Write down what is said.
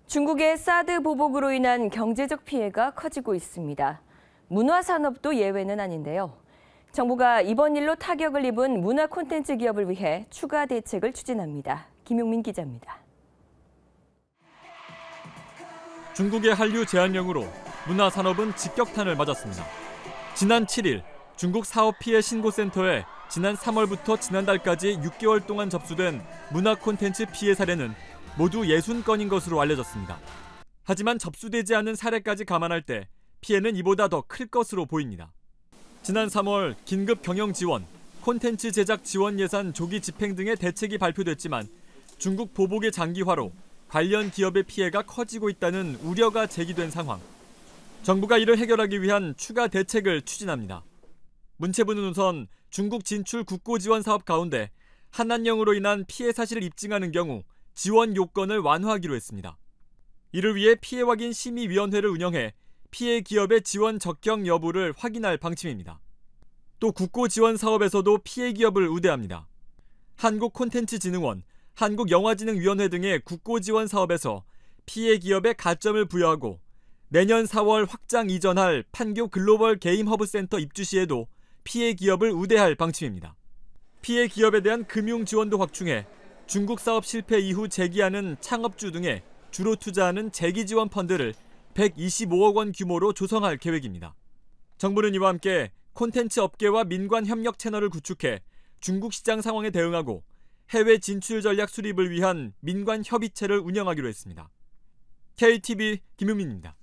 중국의 사드 보복으로 인한 경제적 피해가 커지고 있습니다. 문화산업도 예외는 아닌데요. 정부가 이번 일로 타격을 입은 문화 콘텐츠 기업을 위해 추가 대책을 추진합니다. 김용민 기자입니다. 중국의 한류 제한령으로 문화산업은 직격탄을 맞았습니다. 지난 7일 중국 사업 피해 신고센터에 지난 3월부터 지난달까지 6개월 동안 접수된 문화 콘텐츠 피해 사례는 모두 60건인 것으로 알려졌습니다. 하지만 접수되지 않은 사례까지 감안할 때 피해는 이보다 더 클 것으로 보입니다. 지난 3월 긴급 경영 지원, 콘텐츠 제작 지원 예산 조기 집행 등의 대책이 발표됐지만 중국 보복의 장기화로 관련 기업의 피해가 커지고 있다는 우려가 제기된 상황. 정부가 이를 해결하기 위한 추가 대책을 추진합니다. 문체부는 우선 중국 진출 국고 지원 사업 가운데 한한령으로 인한 피해 사실을 입증하는 경우 지원 요건을 완화하기로 했습니다. 이를 위해 피해 확인 심의위원회를 운영해 피해 기업의 지원 적격 여부를 확인할 방침입니다. 또 국고 지원 사업에서도 피해 기업을 우대합니다. 한국콘텐츠진흥원, 한국영화진흥위원회 등의 국고 지원 사업에서 피해 기업에 가점을 부여하고 내년 4월 확장 이전할 판교 글로벌 게임 허브 센터 입주 시에도 피해 기업을 우대할 방침입니다. 피해 기업에 대한 금융 지원도 확충해 중국 사업 실패 이후 재기하는 창업주 등에 주로 투자하는 재기 지원 펀드를 125억 원 규모로 조성할 계획입니다. 정부는 이와 함께 콘텐츠 업계와 민관 협력 채널을 구축해 중국 시장 상황에 대응하고 해외 진출 전략 수립을 위한 민관 협의체를 운영하기로 했습니다. KTV 김용민입니다.